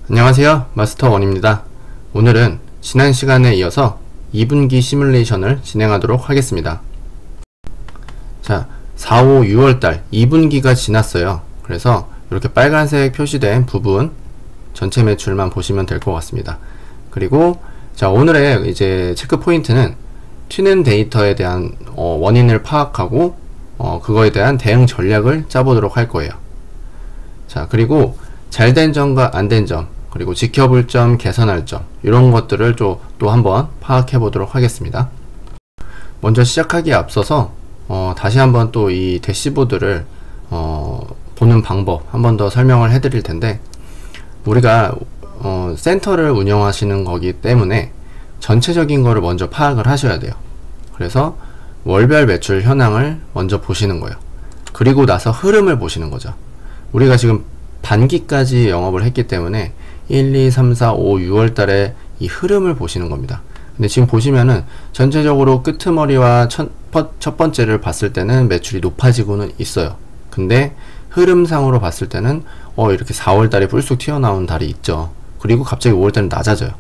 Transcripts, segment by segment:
안녕하세요, 마스터 원입니다. 오늘은 지난 시간에 이어서 2분기 시뮬레이션을 진행하도록 하겠습니다. 자, 4, 5, 6월달 2분기가 지났어요. 그래서 이렇게 빨간색 표시된 부분 전체 매출만 보시면 될 것 같습니다. 그리고 자, 오늘의 이제 체크 포인트는 튀는 데이터에 대한 원인을 파악하고 그거에 대한 대응 전략을 짜보도록 할 거예요. 자, 그리고 잘된 점과 안된 점, 그리고 지켜볼 점, 개선할 점, 이런 것들을 또 한번 파악해 보도록 하겠습니다. 먼저 시작하기에 앞서서 다시 한번 또 이 대시보드를 보는 방법 한 번 더 설명을 해 드릴 텐데, 우리가 센터를 운영하시는 거기 때문에 전체적인 거를 먼저 파악을 하셔야 돼요. 그래서 월별 매출 현황을 먼저 보시는 거예요. 그리고 나서 흐름을 보시는 거죠. 우리가 지금 반기까지 영업을 했기 때문에 1, 2, 3, 4, 5, 6월 달에 이 흐름을 보시는 겁니다. 근데 지금 보시면은 전체적으로 끄트머리와 첫 번째를 봤을 때는 매출이 높아지고는 있어요. 근데 흐름상으로 봤을 때는 이렇게 4월 달에 불쑥 튀어나온 달이 있죠. 그리고 갑자기 5월 달은 낮아져요.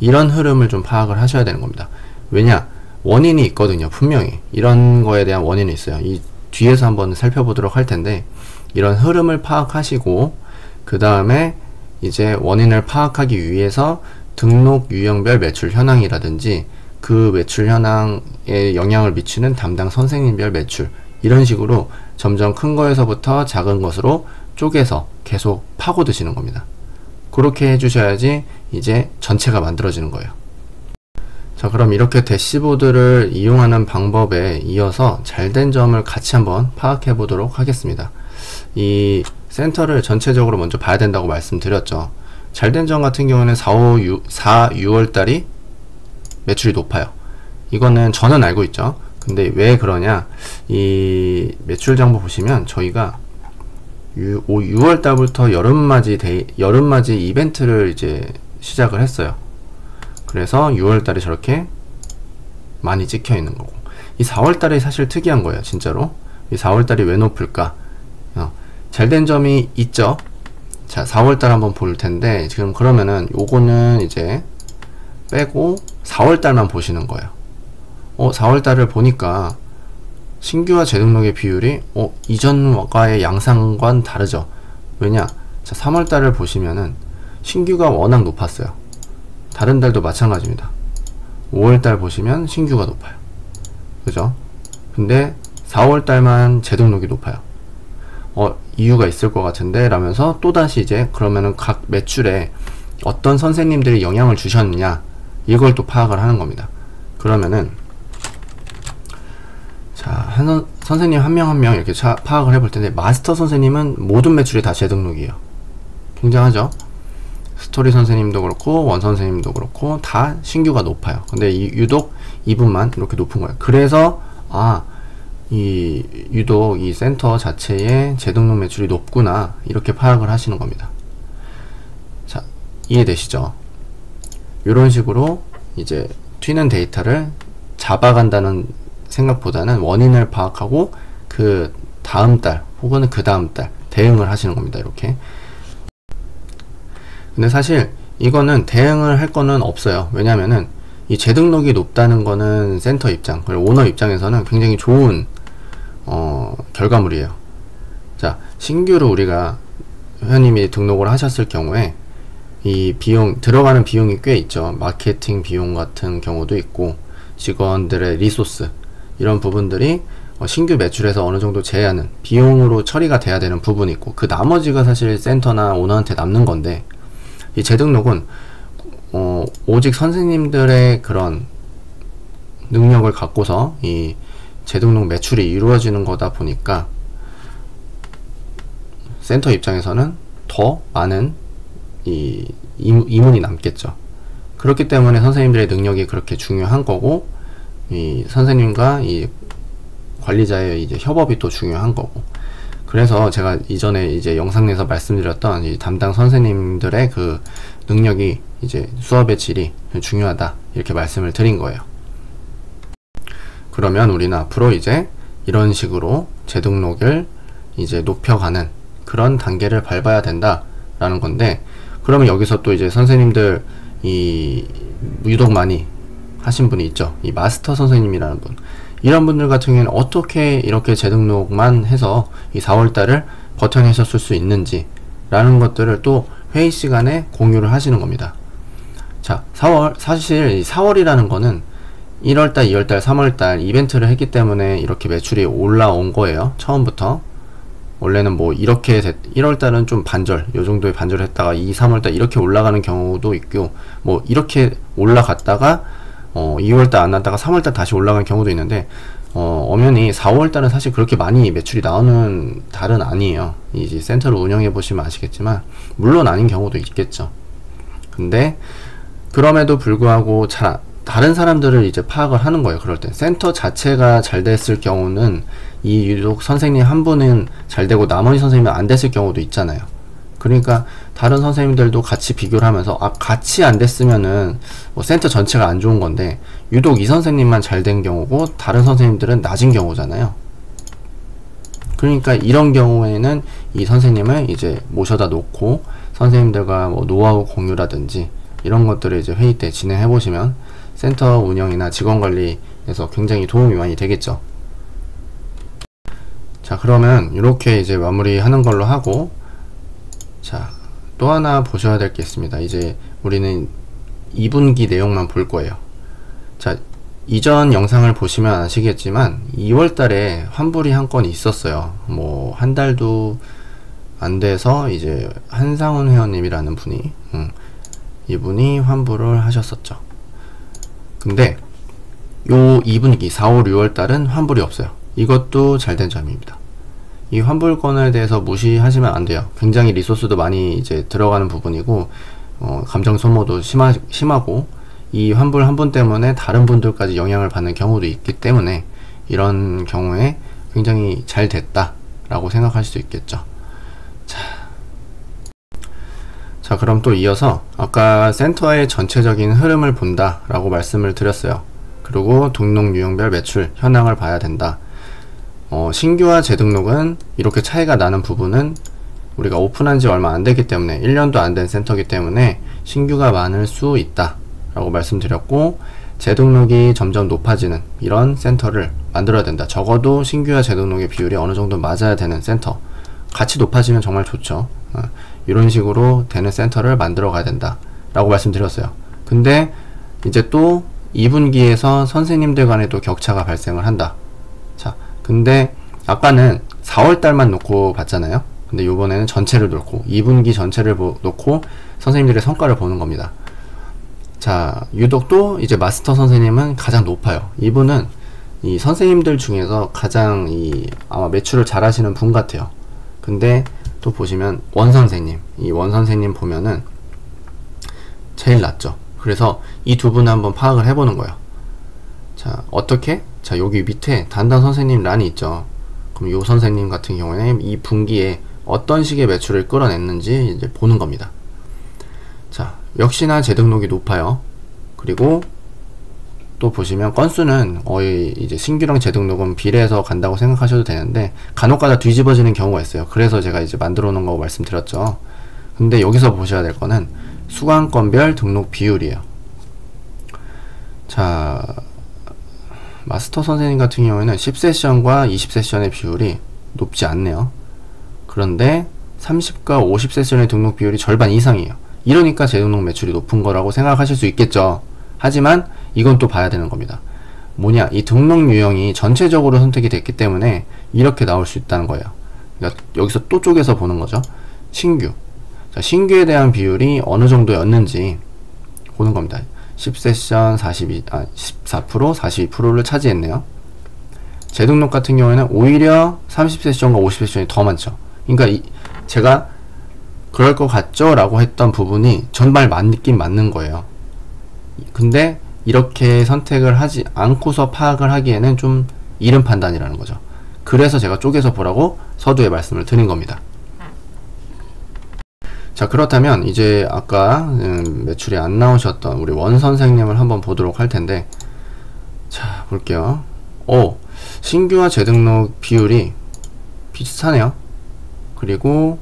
이런 흐름을 좀 파악을 하셔야 되는 겁니다. 왜냐? 원인이 있거든요. 분명히 이런 거에 대한 원인이 있어요. 이 뒤에서 한번 살펴보도록 할 텐데, 이런 흐름을 파악하시고 그 다음에 이제 원인을 파악하기 위해서 등록 유형별 매출 현황이라든지 그 매출 현황에 영향을 미치는 담당 선생님별 매출, 이런 식으로 점점 큰 거에서부터 작은 것으로 쪼개서 계속 파고드시는 겁니다. 그렇게 해주셔야지 이제 전체가 만들어지는 거예요. 자, 그럼 이렇게 대시보드를 이용하는 방법에 이어서 잘된 점을 같이 한번 파악해 보도록 하겠습니다. 이 센터를 전체적으로 먼저 봐야 된다고 말씀드렸죠. 잘된 점 같은 경우는 4, 6월 달이 매출이 높아요. 이거는 저는 알고 있죠. 근데 왜 그러냐, 이 매출 정보 보시면 저희가 6월 달부터 여름맞이 이벤트를 이제 시작을 했어요. 그래서 6월 달에 저렇게 많이 찍혀 있는 거고, 이 4월 달이 사실 특이한 거예요. 진짜로 이 4월 달이 왜 높을까? 잘된 점이 있죠. 자, 4월달 한번 볼 텐데, 지금 그러면은 요거는 이제 빼고 4월달만 보시는 거예요. 4월달을 보니까 신규와 재등록의 비율이 이전과의 양상과는 다르죠. 왜냐? 자, 3월달을 보시면은 신규가 워낙 높았어요. 다른 달도 마찬가지입니다. 5월달 보시면 신규가 높아요. 그죠? 근데 4월달만 재등록이 높아요. 이유가 있을 것 같은데 라면서 또다시 이제 그러면은 각 매출에 어떤 선생님들이 영향을 주셨느냐, 이걸 또 파악을 하는 겁니다. 그러면은 자, 선생님 한 명 한 명 이렇게 파악을 해볼 텐데, 마스터 선생님은 모든 매출이 다 재등록이에요. 굉장하죠? 스토리 선생님도 그렇고 원 선생님도 그렇고 다 신규가 높아요. 근데 유독 이분만 이렇게 높은 거예요. 그래서 유독 이 센터 자체의 재등록 매출이 높구나, 이렇게 파악을 하시는 겁니다. 자, 이해되시죠? 이런 식으로 이제 튀는 데이터를 잡아간다는 생각보다는 원인을 파악하고 그 다음 달 혹은 그 다음 달 대응을 하시는 겁니다. 이렇게. 근데 사실 이거는 대응을 할 거는 없어요. 왜냐면은 이 재등록이 높다는 거는 센터 입장, 그리고 오너 입장에서는 굉장히 좋은 결과물이에요. 자, 신규로 우리가 회원님이 등록을 하셨을 경우에 이 비용, 들어가는 비용이 꽤 있죠. 마케팅 비용 같은 경우도 있고, 직원들의 리소스, 이런 부분들이 신규 매출에서 어느 정도 제한은 비용으로 처리가 돼야 되는 부분이 있고, 그 나머지가 사실 센터나 오너한테 남는 건데, 이 재등록은 오직 선생님들의 그런 능력을 갖고서 이 재등록 매출이 이루어지는 거다 보니까 센터 입장에서는 더 많은 이문이 남겠죠. 그렇기 때문에 선생님들의 능력이 그렇게 중요한 거고, 이 선생님과 이 관리자의 이제 협업이 또 중요한 거고, 그래서 제가 이전에 이제 영상 내에서 말씀드렸던 이 담당 선생님들의 그 능력이 이제 수업의 질이 중요하다, 이렇게 말씀을 드린 거예요. 그러면 우리는 앞으로 이제 이런 식으로 재등록을 이제 높여가는 그런 단계를 밟아야 된다 라는 건데, 그러면 여기서 또 이제 선생님들 이 유독 많이 하신 분이 있죠. 이 마스터 선생님이라는 분. 이런 분들 같은 경우에는 어떻게 이렇게 재등록만 해서 이 4월달을 버텨내셨을 수 있는지 라는 것들을 또 회의 시간에 공유를 하시는 겁니다. 자, 사실 이 4월이라는 거는 1월달, 2월달, 3월달 이벤트를 했기 때문에 이렇게 매출이 올라온 거예요. 처음부터. 원래는 뭐 이렇게 1월달은 좀 반절, 요 정도의 반절을 했다가 2, 3월달 이렇게 올라가는 경우도 있고, 뭐 이렇게 올라갔다가 2월달 안 났다가 3월달 다시 올라가는 경우도 있는데, 엄연히 4월달은 사실 그렇게 많이 매출이 나오는 달은 아니에요. 이제 센터를 운영해 보시면 아시겠지만 물론 아닌 경우도 있겠죠. 근데 그럼에도 불구하고 다른 사람들을 이제 파악을 하는 거예요. 그럴 때 센터 자체가 잘 됐을 경우는 이 유독 선생님 한 분은 잘 되고 나머지 선생님은 안 됐을 경우도 있잖아요. 그러니까 다른 선생님들도 같이 비교를 하면서 같이 안 됐으면은 뭐 센터 전체가 안 좋은 건데 유독 이 선생님만 잘 된 경우고 다른 선생님들은 낮은 경우잖아요. 그러니까 이런 경우에는 이 선생님을 이제 모셔다 놓고 선생님들과 뭐 노하우 공유라든지 이런 것들을 이제 회의 때 진행해 보시면 센터 운영이나 직원 관리에서 굉장히 도움이 많이 되겠죠. 자, 그러면 이렇게 이제 마무리하는 걸로 하고, 자, 또 하나 보셔야 될 게 있습니다. 이제 우리는 2분기 내용만 볼 거예요. 자, 이전 영상을 보시면 아시겠지만 2월달에 환불이 한 건이 있었어요. 뭐 한 달도 안 돼서 이제 한상훈 회원님이라는 분이 이분이 환불을 하셨었죠. 근데 요 2분기 4, 5, 6월달은 환불이 없어요. 이것도 잘된 점입니다. 이 환불권에 대해서 무시하시면 안 돼요. 굉장히 리소스도 많이 이제 들어가는 부분이고 감정 소모도 심하고 이 환불 한 분 때문에 다른 분들까지 영향을 받는 경우도 있기 때문에 이런 경우에 굉장히 잘 됐다 라고 생각할 수 있겠죠. 자, 그럼 또 이어서 아까 센터의 전체적인 흐름을 본다 라고 말씀을 드렸어요. 그리고 등록 유형별 매출 현황을 봐야 된다. 신규와 재등록은 이렇게 차이가 나는 부분은 우리가 오픈한 지 얼마 안 됐기 때문에 1년도 안 된 센터이기 때문에 신규가 많을 수 있다 라고 말씀드렸고, 재등록이 점점 높아지는 이런 센터를 만들어야 된다. 적어도 신규와 재등록의 비율이 어느 정도 맞아야 되는 센터, 같이 높아지면 정말 좋죠. 이런 식으로 되는 센터를 만들어 가야 된다 라고 말씀드렸어요. 근데 이제 또 2분기에서 선생님들 간에 또 격차가 발생을 한다. 자, 근데 아까는 4월달만 놓고 봤잖아요. 근데 요번에는 전체를 놓고 2분기 전체를 놓고 선생님들의 성과를 보는 겁니다. 자, 유독 또 이제 마스터 선생님은 가장 높아요. 이분은 이 선생님들 중에서 가장 아마 매출을 잘 하시는 분 같아요. 근데 또 보시면 원선생님, 이 원선생님 보면은 제일 낮죠. 그래서 이 두 분을 한번 파악을 해보는 거예요. 자, 어떻게? 자, 여기 밑에 담당 선생님 란이 있죠. 그럼 요 선생님 같은 경우에는 이 분기에 어떤 식의 매출을 끌어냈는지 이제 보는 겁니다. 자, 역시나 재등록이 높아요. 그리고 또 보시면 건수는 거의 이제 신규랑 재등록은 비례해서 간다고 생각하셔도 되는데 간혹가다 뒤집어지는 경우가 있어요. 그래서 제가 이제 만들어 놓은 거 말씀드렸죠. 근데 여기서 보셔야 될 거는 수강권별 등록 비율이에요. 자, 마스터 선생님 같은 경우에는 10세션과 20세션의 비율이 높지 않네요. 그런데 30과 50세션의 등록 비율이 절반 이상이에요. 이러니까 재등록 매출이 높은 거라고 생각하실 수 있겠죠. 하지만 이건 또 봐야 되는 겁니다. 뭐냐, 이 등록 유형이 전체적으로 선택이 됐기 때문에 이렇게 나올 수 있다는 거예요. 그러니까 여기서 또 쪼개서 보는 거죠. 신규. 자, 신규에 대한 비율이 어느 정도였는지 보는 겁니다. 10세션 14%, 42%를 차지했네요. 재등록 같은 경우에는 오히려 30세션과 50세션이 더 많죠. 그러니까 제가 그럴 것 같죠? 라고 했던 부분이 정말 맞긴 맞는 거예요. 근데 이렇게 선택을 하지 않고서 파악을 하기에는 좀 이른 판단이라는 거죠. 그래서 제가 쪼개서 보라고 서두에 말씀을 드린 겁니다. 자, 그렇다면 이제 아까 매출이 안 나오셨던 우리 원 선생님을 한번 보도록 할 텐데, 자, 볼게요. 신규와 재등록 비율이 비슷하네요. 그리고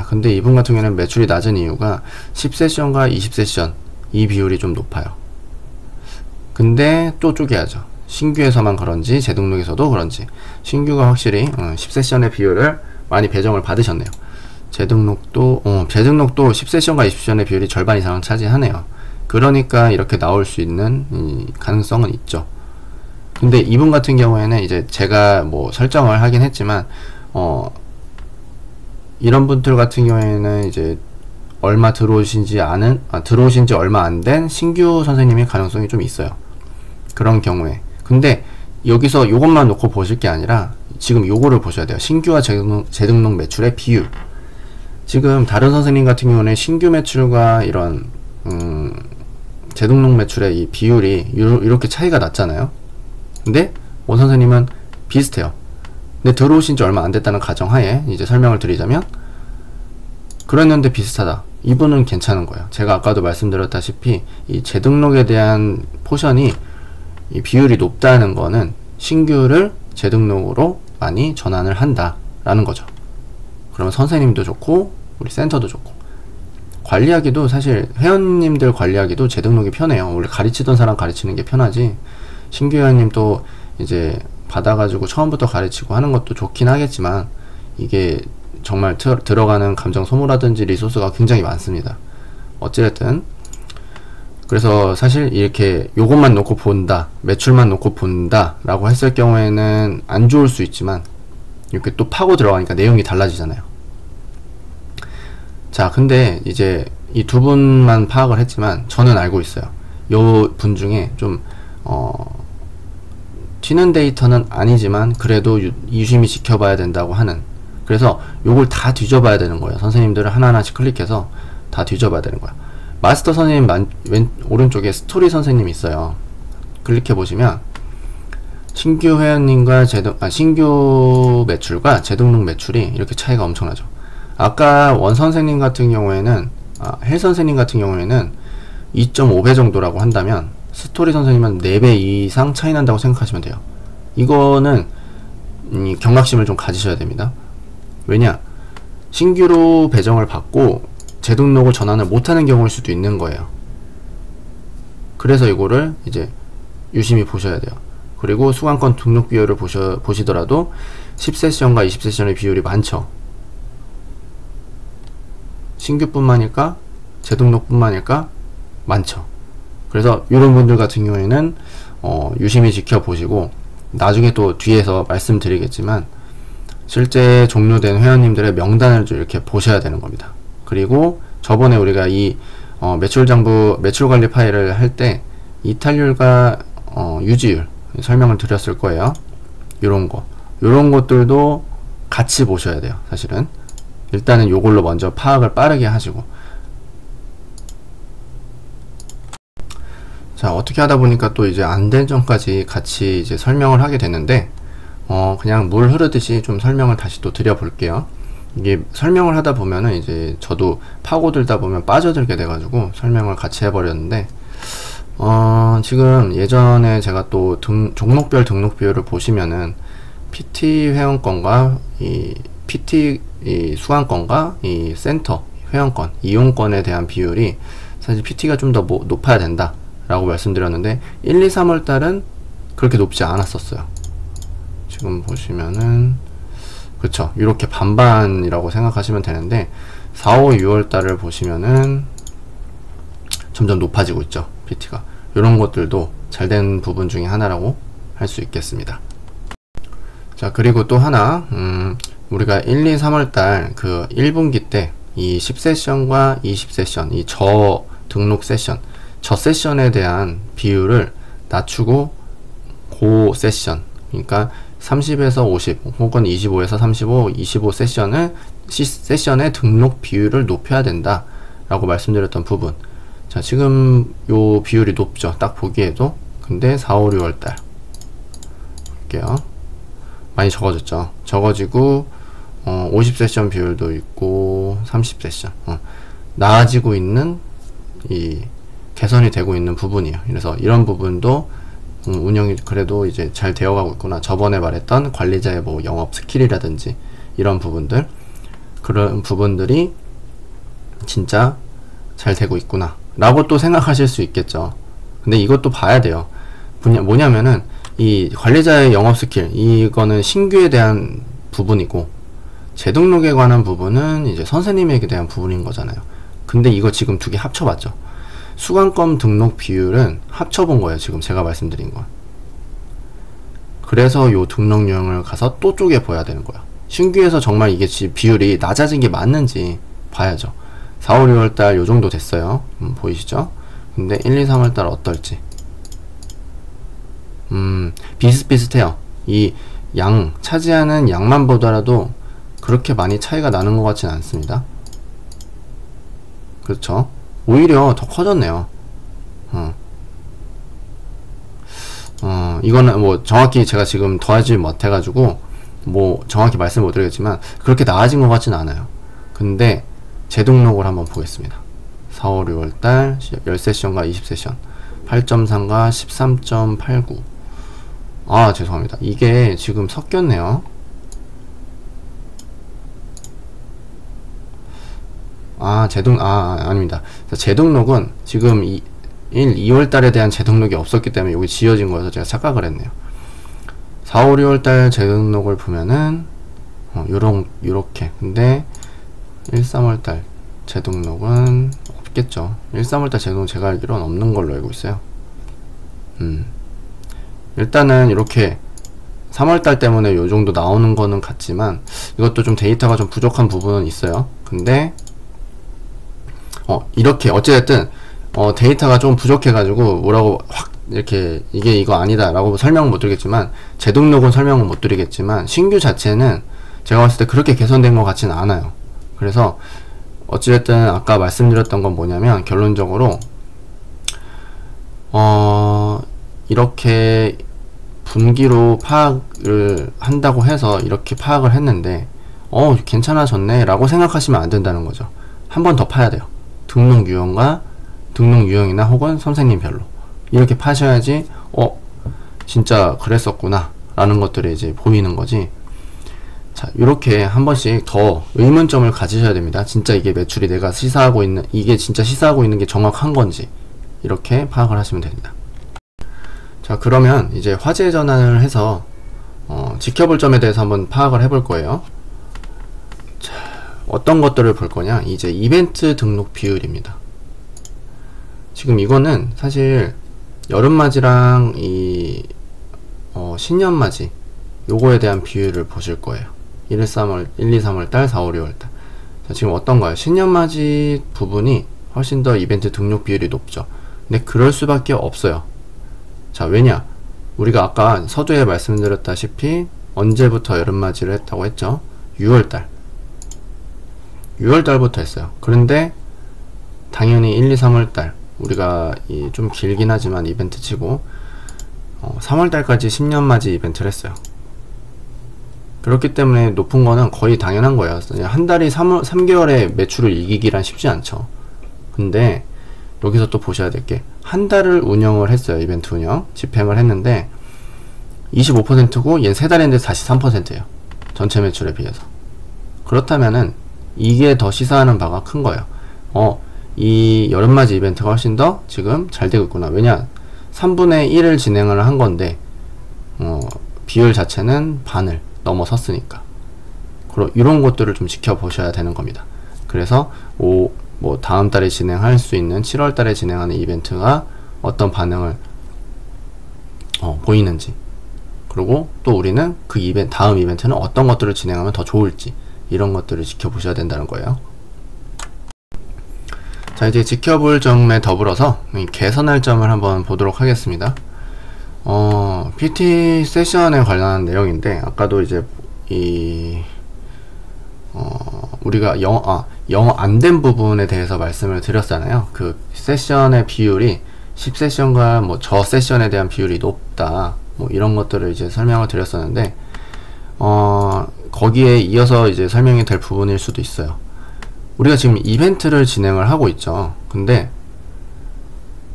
근데 이분 같은 경우에는 매출이 낮은 이유가 10세션과 20세션 이 비율이 좀 높아요. 근데 또 쪼개야죠. 신규에서만 그런지 재등록에서도 그런지 신규가 확실히 10세션의 비율을 많이 배정을 받으셨네요. 재등록도 10세션과 20세션의 비율이 절반 이상을 차지하네요. 그러니까 이렇게 나올 수 있는 가능성은 있죠. 근데 이분 같은 경우에는 이제 제가 뭐 설정을 하긴 했지만 이런 분들 같은 경우에는 이제 얼마 들어오신 지 얼마 안 된 신규 선생님일 가능성이 좀 있어요. 그런 경우에. 근데 여기서 요것만 놓고 보실 게 아니라 지금 요거를 보셔야 돼요. 신규와 재등록 매출의 비율. 지금 다른 선생님 같은 경우는 신규 매출과 이런 재등록 매출의 이 비율이 이렇게 차이가 났잖아요. 근데 원 선생님은 비슷해요. 근데 들어오신 지 얼마 안 됐다는 가정하에 이제 설명을 드리자면 그랬는데 비슷하다. 이분은 괜찮은 거예요. 제가 아까도 말씀드렸다시피 이 재등록에 대한 포션이 이 비율이 높다는 거는 신규를 재등록으로 많이 전환을 한다 라는 거죠. 그러면 선생님도 좋고 우리 센터도 좋고 관리하기도 사실 회원님들 관리하기도 재등록이 편해요. 원래 가르치던 사람 가르치는 게 편하지 신규 회원님도 이제 받아가지고 처음부터 가르치고 하는 것도 좋긴 하겠지만 이게 정말 들어가는 감정 소모라든지 리소스가 굉장히 많습니다. 어찌됐든 그래서 사실 이렇게 요것만 놓고 본다, 매출만 놓고 본다 라고 했을 경우에는 안 좋을 수 있지만 이렇게 또 파고 들어가니까 내용이 달라지잖아요. 자, 근데 이제 이 두 분만 파악을 했지만 저는 알고 있어요. 요 분 중에 좀 튀는 데이터는 아니지만 그래도 유심히 지켜봐야 된다고 하는, 그래서 요걸 다 뒤져봐야 되는 거예요. 선생님들을 하나하나씩 클릭해서 다 뒤져봐야 되는 거야. 마스터 선생님 오른쪽에 스토리 선생님이 있어요. 클릭해 보시면 신규 회원님과 신규 매출과 재등록 매출이 이렇게 차이가 엄청나죠. 아까 원 선생님 같은 경우에는 헬 선생님 같은 경우에는 2.5배 정도라고 한다면 스토리 선생님은 4배 이상 차이 난다고 생각하시면 돼요. 이거는 경각심을 좀 가지셔야 됩니다. 왜냐? 신규로 배정을 받고 재등록을 전환을 못하는 경우일 수도 있는 거예요. 그래서 이거를 이제 유심히 보셔야 돼요. 그리고 수강권 등록 비율을 보시더라도 10세션과 20세션의 비율이 많죠. 신규뿐만일까? 재등록뿐만일까? 많죠. 그래서 이런 분들 같은 경우에는 유심히 지켜보시고 나중에 또 뒤에서 말씀드리겠지만 실제 종료된 회원님들의 명단을 좀 이렇게 보셔야 되는 겁니다. 그리고 저번에 우리가 이 매출관리 파일을 할 때 이탈률과 유지율 설명을 드렸을 거예요. 요런 것들도 같이 보셔야 돼요. 사실은 일단은 요걸로 먼저 파악을 빠르게 하시고, 자, 어떻게 하다 보니까 또 이제 안 된 점까지 같이 이제 설명을 하게 됐는데 그냥 물 흐르듯이 좀 설명을 다시 또 드려볼게요. 이게 설명을 하다 보면은 이제 저도 파고들다 보면 빠져들게 돼가지고 설명을 같이 해버렸는데 지금 예전에 제가 또 종목별 등록 비율을 보시면은 PT 회원권과 이 PT 수강권과 이 센터 회원권 이용권에 대한 비율이 사실 PT가 좀 더 높아야 된다 라고 말씀드렸는데 1, 2, 3월 달은 그렇게 높지 않았었어요. 지금 보시면은 그쵸, 이렇게 반반이라고 생각하시면 되는데 4, 5, 6월 달을 보시면은 점점 높아지고 있죠. PT가. 이런 것들도 잘된 부분 중에 하나라고 할 수 있겠습니다. 자, 그리고 또 하나 우리가 1, 2, 3월 달 그 1분기 때 이 10세션과 20세션 이 저등록 세션 세션에 대한 비율을 낮추고 고 세션, 그러니까 30에서 50 혹은 25에서 35, 25 세션의 등록 비율을 높여야 된다 라고 말씀드렸던 부분. 자, 지금 요 비율이 높죠. 딱 보기에도. 근데 4, 5, 6월달 볼게요. 많이 적어졌죠. 적어지고 50세션 비율도 있고 30세션 나아지고 있는 이 개선이 되고 있는 부분이에요. 그래서 이런 부분도 운영이 그래도 이제 잘 되어가고 있구나. 저번에 말했던 관리자의 뭐 영업 스킬이라든지 이런 부분들, 그런 부분들이 진짜 잘 되고 있구나 라고 또 생각하실 수 있겠죠. 근데 이것도 봐야 돼요. 뭐냐면은 이 관리자의 영업 스킬, 이거는 신규에 대한 부분이고 재등록에 관한 부분은 이제 선생님에게 대한 부분인 거잖아요. 근데 이거 지금 두 개 합쳐봤죠. 수강권 등록 비율은 합쳐본 거예요. 지금 제가 말씀드린 건. 그래서 요 등록 유형을 가서 또 쪼개 봐야 되는 거야. 신규에서 정말 이게 비율이 낮아진 게 맞는지 봐야죠. 4월 6월달 요 정도 됐어요. 보이시죠? 근데 1, 2, 3월달 어떨지. 비슷비슷해요. 이 양, 차지하는 양만 보더라도 그렇게 많이 차이가 나는 것 같지는 않습니다. 그렇죠? 오히려 더 커졌네요. 이거는 뭐 정확히 제가 지금 더하지 못해가지고 뭐 정확히 말씀 못 드리겠지만 그렇게 나아진 것 같지는 않아요. 근데 재등록을 한번 보겠습니다. 4월 6월달 10세션과 20세션 8.3과 13.89. 아 죄송합니다. 이게 지금 섞였네요. 아닙니다. 재등록은 지금 2월달에 대한 재등록이 없었기 때문에 여기 지어진 거여서 제가 착각을 했네요. 4월 2월달 재등록을 보면은 요렇게. 근데 1, 3월달 재등록은 없겠죠. 1, 3월달 재등록 제가 알기로는 없는 걸로 알고 있어요. 일단은 이렇게 3월달 때문에 요 정도 나오는 거는 같지만 이것도 좀 데이터가 좀 부족한 부분은 있어요. 근데 이렇게 어찌됐든 데이터가 좀 부족해가지고 뭐라고 확 이렇게 이거 아니다 라고 설명은 못 드리겠지만 재등록은 설명은 못 드리겠지만 신규 자체는 제가 봤을 때 그렇게 개선된 것 같지는 않아요. 그래서 어찌됐든 아까 말씀드렸던 건 뭐냐면 결론적으로 이렇게 분기로 파악을 한다고 해서 이렇게 파악을 했는데 괜찮아졌네 라고 생각하시면 안 된다는 거죠. 한 번 더 파야 돼요. 등록 유형과 등록 유형이나 혹은 선생님별로 이렇게 파셔야지 진짜 그랬었구나 라는 것들이 이제 보이는 거지. 자, 이렇게 한 번씩 더 의문점을 가지셔야 됩니다. 진짜 이게 매출이 내가 시사하고 있는, 이게 진짜 시사하고 있는 게 정확한 건지 이렇게 파악을 하시면 됩니다. 자, 그러면 이제 화제 전환을 해서 지켜볼 점에 대해서 한번 파악을 해볼 거예요. 자, 어떤 것들을 볼 거냐, 이제 이벤트 등록 비율입니다. 지금 이거는 사실 여름맞이랑 이 신년맞이 요거에 대한 비율을 보실 거예요. 1, 2, 3월 달, 4월, 2월 달. 자, 지금 어떤가요? 신년맞이 부분이 훨씬 더 이벤트 등록 비율이 높죠. 근데 그럴 수밖에 없어요. 자, 왜냐? 우리가 아까 서두에 말씀드렸다시피 언제부터 여름맞이를 했다고 했죠? 6월달. 6월달부터 했어요. 그런데 당연히 1, 2, 3월달 우리가 좀 길긴 하지만 이벤트 치고 3월달까지 10년맞이 이벤트를 했어요. 그렇기 때문에 높은 거는 거의 당연한 거예요. 한 달이 3개월의 매출을 이기기란 쉽지 않죠. 근데 여기서 또 보셔야 될 게 한 달을 운영을 했어요. 이벤트 운영 집행을 했는데 25%고 얘는 3달 했는데 43%예요. 전체 매출에 비해서. 그렇다면은 이게 더 시사하는 바가 큰 거예요. 이 여름맞이 이벤트가 훨씬 더 지금 잘 되고 있구나. 왜냐? 3분의 1을 진행을 한 건데 비율 자체는 반을 넘어섰으니까. 이런 것들을 좀 지켜보셔야 되는 겁니다. 그래서 다음 달에 진행할 수 있는 7월 달에 진행하는 이벤트가 어떤 반응을 보이는지, 그리고 또 우리는 그 다음 이벤트는 어떤 것들을 진행하면 더 좋을지, 이런 것들을 지켜보셔야 된다는 거예요. 자, 이제 지켜볼 점에 더불어서 개선할 점을 한번 보도록 하겠습니다. PT 세션에 관련한 내용인데, 아까도 이제 우리가 영어 안 된 부분에 대해서 말씀을 드렸잖아요. 그 세션의 비율이 10세션과 저 세션에 대한 비율이 높다, 이런 것들을 이제 설명을 드렸었는데, 거기에 이어서 이제 설명이 될 부분일 수도 있어요. 우리가 지금 이벤트를 진행을 하고 있죠. 근데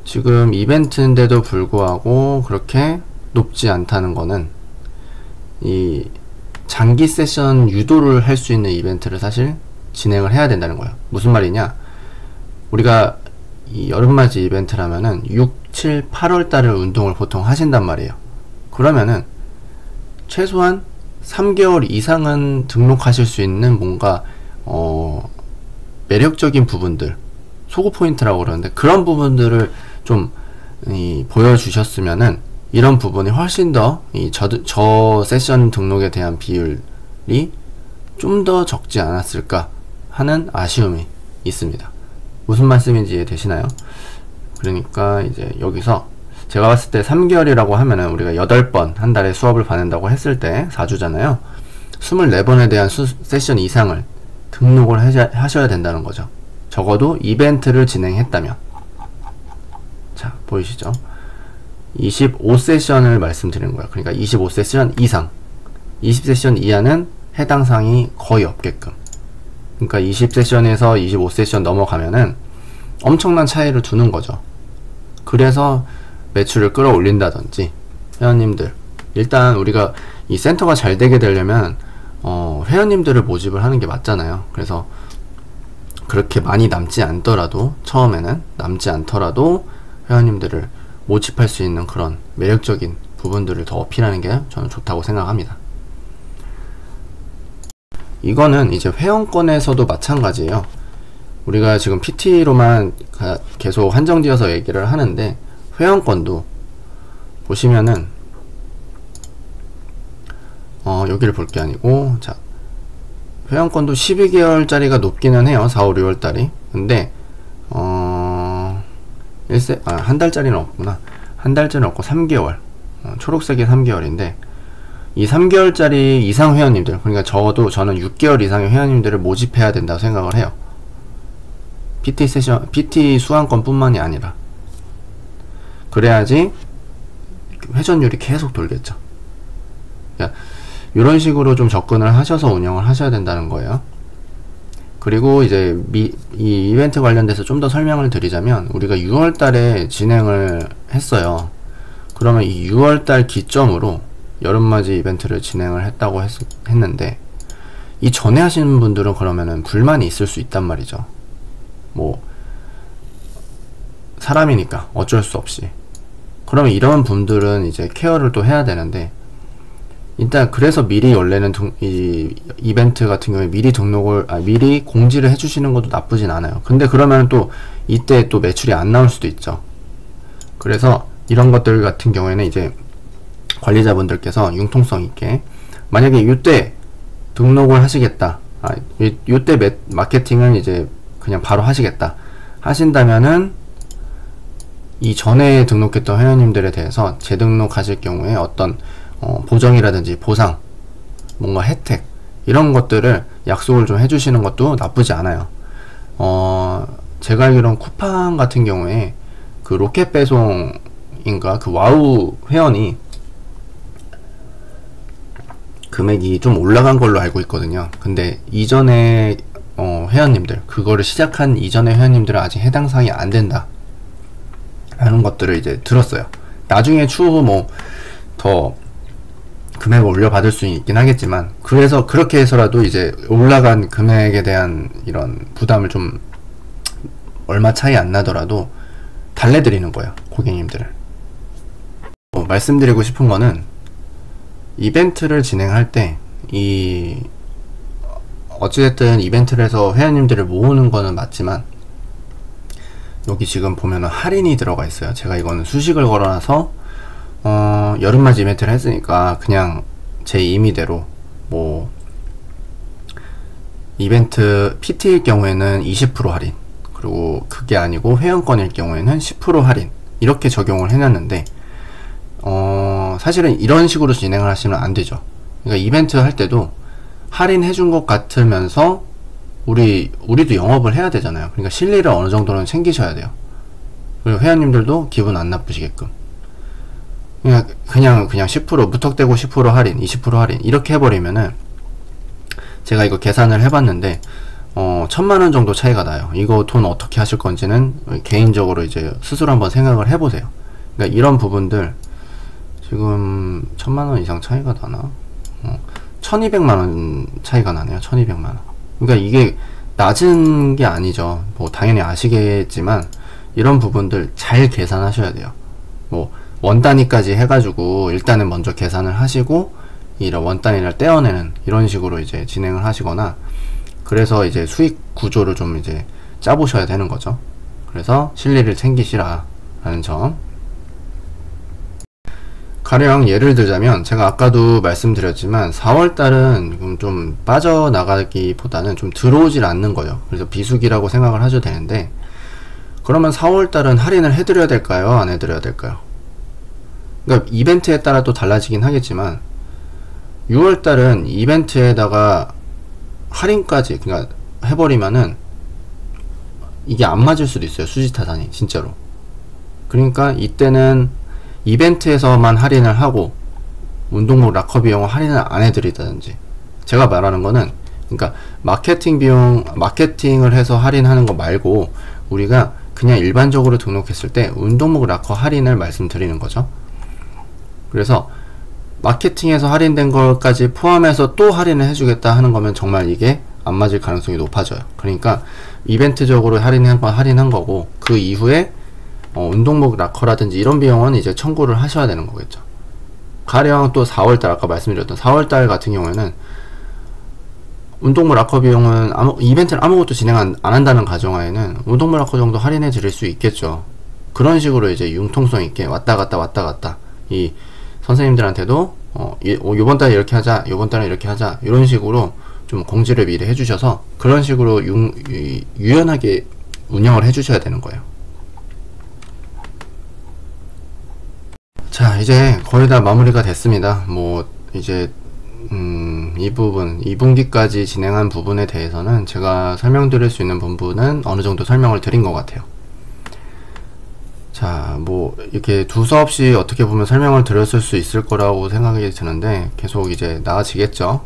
지금 이벤트인데도 불구하고 그렇게 높지 않다는 거는 이 장기 세션 유도를 할 수 있는 이벤트를 사실 진행을 해야 된다는 거예요. 무슨 말이냐, 우리가 이 여름맞이 이벤트라면은 6, 7, 8월 달을 운동을 보통 하신단 말이에요. 그러면은 최소한 3개월 이상은 등록하실 수 있는 뭔가 매력적인 부분들, 소구 포인트라고 그러는데, 그런 부분들을 좀 보여주셨으면은 이런 부분이 훨씬 더 저 세션 등록에 대한 비율이 좀 더 적지 않았을까 하는 아쉬움이 있습니다. 무슨 말씀인지 이해되시나요? 그러니까 이제 여기서 제가 봤을 때 3개월이라고 하면은 우리가 8번 한 달에 수업을 받는다고 했을 때 4주잖아요. 24번에 대한 세션 이상을 등록을 하셔야 된다는 거죠. 적어도 이벤트를 진행했다면. 자, 보이시죠? 25세션을 말씀드리는 거예요. 그러니까 25세션 이상, 20세션 이하는 해당 사항이 거의 없게끔. 그러니까 20세션에서 25세션 넘어가면은 엄청난 차이를 두는 거죠. 그래서 매출을 끌어올린다든지, 회원님들, 일단 우리가 이 센터가 잘 되게 되려면 회원님들을 모집을 하는 게 맞잖아요. 그래서 그렇게 많이 남지 않더라도, 처음에는 남지 않더라도 회원님들을 모집할 수 있는 그런 매력적인 부분들을 더 어필하는 게 저는 좋다고 생각합니다. 이거는 이제 회원권에서도 마찬가지예요. 우리가 지금 PT로만 계속 한정지어서 얘기를 하는데, 회원권도 보시면은 여기를 볼 게 아니고, 자, 회원권도 12개월짜리가 높기는 해요. 4, 5, 6월달이. 근데 한 달짜리는 없구나. 한 달짜리는 없고 3개월, 초록색이 3개월인데, 이 3개월짜리 이상 회원님들, 그러니까 적어도 저는 6개월 이상의 회원님들을 모집해야 된다고 생각을 해요. PT 수강권 뿐만이 아니라. 그래야지 회전율이 계속 돌겠죠. 그러니까 이런 식으로 좀 접근을 하셔서 운영을 하셔야 된다는 거예요. 그리고 이제 이 이벤트 관련돼서 좀 더 설명을 드리자면, 우리가 6월달에 진행을 했어요. 그러면 이 6월달 기점으로 여름맞이 이벤트를 진행을 했다고 했는데, 이 전에 하시는 분들은 그러면은 불만이 있을 수 있단 말이죠. 뭐 사람이니까 어쩔 수 없이. 그러면 이런 분들은 이제 케어를 또 해야 되는데, 일단 그래서 미리 원래는 이 이벤트 같은 경우에 미리 공지를 해주시는 것도 나쁘진 않아요. 근데 그러면 또 이때 또 매출이 안 나올 수도 있죠. 그래서 이런 것들 같은 경우에는 이제 관리자분들께서 융통성 있게, 만약에 이때 등록을 하시겠다, 이때 마케팅을 이제 그냥 바로 하시겠다 하신다면은, 이 전에 등록했던 회원님들에 대해서 재등록하실 경우에 어떤 보정이라든지 보상, 뭔가 혜택, 이런 것들을 약속을 좀 해주시는 것도 나쁘지 않아요. 제가 알기로는 쿠팡 같은 경우에 그 로켓 배송인가 그 와우 회원이 금액이 좀 올라간 걸로 알고 있거든요. 근데 이전에 회원님들, 그거를 시작한 이전의 회원님들은 아직 해당 사항이 안 된다 라는 것들을 이제 들었어요. 나중에 추후 뭐 더 금액을 올려받을 수 있긴 하겠지만, 그래서 그렇게 해서라도 이제 올라간 금액에 대한 이런 부담을 좀 얼마 차이 안 나더라도 달래드리는 거예요, 고객님들을. 말씀드리고 싶은 거는, 이벤트를 진행할 때 어찌됐든 이벤트를 해서 회원님들을 모으는 거는 맞지만, 여기 지금 보면은 할인이 들어가 있어요. 제가 이거는 수식을 걸어놔서 여름맞이 이벤트를 했으니까 그냥 제 임의대로, 뭐 이벤트 PT일 경우에는 20% 할인, 그리고 그게 아니고 회원권일 경우에는 10% 할인, 이렇게 적용을 해놨는데, 사실은 이런 식으로 진행을 하시면 안 되죠. 그러니까 이벤트 할 때도 할인해준 것 같으면서 우리도 영업을 해야 되잖아요. 그러니까 실리를 어느 정도는 챙기셔야 돼요. 그리고 회원님들도 기분 안 나쁘시게끔. 그냥 10% 무턱대고 10% 할인, 20% 할인 이렇게 해버리면은, 제가 이거 계산을 해봤는데 1000만원 정도 차이가 나요. 이거 돈 어떻게 하실 건지는 개인적으로 이제 스스로 한번 생각을 해보세요. 그러니까 이런 부분들, 지금 1000만원 이상 차이가 나나? 1200만원 차이가 나네요. 1200만원. 그러니까 이게 낮은 게 아니죠. 뭐 당연히 아시겠지만 이런 부분들 잘 계산하셔야 돼요. 뭐 원 단위까지 해가지고 일단은 먼저 계산을 하시고 이런 원 단위를 떼어내는 이런 식으로 이제 진행을 하시거나, 그래서 이제 수익 구조를 좀 이제 짜보셔야 되는 거죠. 그래서 실리를 챙기시라 라는 점. 가령 예를 들자면 제가 아까도 말씀드렸지만 4월달은 좀 빠져나가기보다는 좀 들어오질 않는 거예요. 그래서 비수기라고 생각을 하셔도 되는데, 그러면 4월달은 할인을 해드려야 될까요? 안 해드려야 될까요? 그러니까 이벤트에 따라 또 달라지긴 하겠지만 6월달은 이벤트에다가 할인까지 그러니까 해버리면은 이게 안 맞을 수도 있어요. 수지타산이 진짜로. 그러니까 이때는 이벤트에서만 할인을 하고 운동복 락커 비용을 할인을 안 해드리다든지, 제가 말하는 거는 그러니까 마케팅 비용, 마케팅을 해서 할인하는 거 말고 우리가 그냥 일반적으로 등록했을 때 운동복 락커 할인을 말씀드리는 거죠. 그래서 마케팅에서 할인된 것까지 포함해서 또 할인을 해주겠다 하는 거면 정말 이게 안 맞을 가능성이 높아져요. 그러니까 이벤트적으로 할인한 건 할인한 거고, 그 이후에 운동복 락커라든지 이런 비용은 이제 청구를 하셔야 되는 거겠죠. 가령 또 4월달, 아까 말씀드렸던 4월달 같은 경우에는 운동복 락커 비용은 이벤트를 아무것도 진행 안 한다는 가정하에는 운동복 락커 정도 할인해 드릴 수 있겠죠. 그런 식으로 이제 융통성 있게 왔다 갔다 이 선생님들한테도 요번 달에 이렇게 하자, 요번 달에 이렇게 하자, 이런 식으로 좀 공지를 미리 해주셔서 그런 식으로 유연하게 운영을 해주셔야 되는 거예요. 자, 이제 거의 다 마무리가 됐습니다. 뭐 이제 이 부분 2분기까지 진행한 부분에 대해서는 제가 설명드릴 수 있는 부분은 어느 정도 설명을 드린 것 같아요. 자, 뭐 이렇게 두서없이 어떻게 보면 설명을 드렸을 수 있을 거라고 생각이 드는데 계속 이제 나아지겠죠.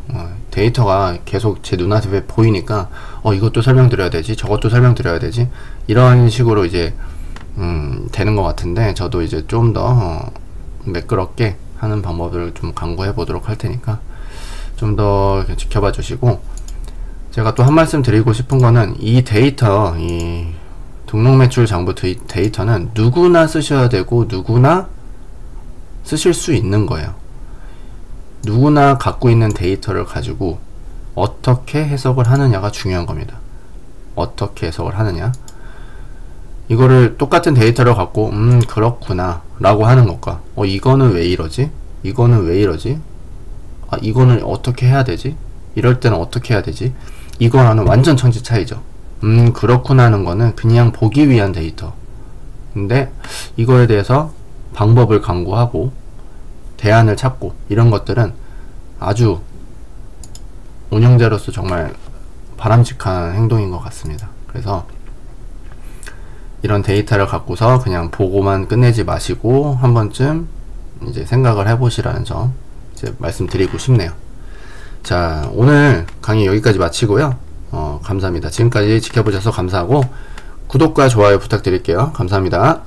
데이터가 계속 제 눈앞에 보이니까 이것도 설명드려야 되지, 저것도 설명드려야 되지, 이런 식으로 이제 되는 것 같은데, 저도 이제 좀 더 매끄럽게 하는 방법을 좀 강구해 보도록 할 테니까 좀 더 지켜봐 주시고, 제가 또 한 말씀 드리고 싶은 거는 이 데이터, 이 등록 매출 장부 데이터는 누구나 쓰셔야 되고 누구나 쓰실 수 있는 거예요. 누구나 갖고 있는 데이터를 가지고 어떻게 해석을 하느냐가 중요한 겁니다. 어떻게 해석을 하느냐, 이거를 똑같은 데이터를 갖고 그렇구나 라고 하는 것과 이거는 왜 이러지? 이거는 왜 이러지? 이거는 어떻게 해야 되지? 이럴 때는 어떻게 해야 되지? 이거랑은 완전 천지 차이죠. 그렇구나 하는 거는 그냥 보기 위한 데이터. 근데 이거에 대해서 방법을 강구하고 대안을 찾고 이런 것들은 아주 운영자로서 정말 바람직한 행동인 것 같습니다. 그래서 이런 데이터를 갖고서 그냥 보고만 끝내지 마시고 한 번쯤 이제 생각을 해보시라는 점 이제 말씀드리고 싶네요. 자, 오늘 강의 여기까지 마치고요. 감사합니다. 지금까지 지켜보셔서 감사하고 구독과 좋아요 부탁드릴게요. 감사합니다.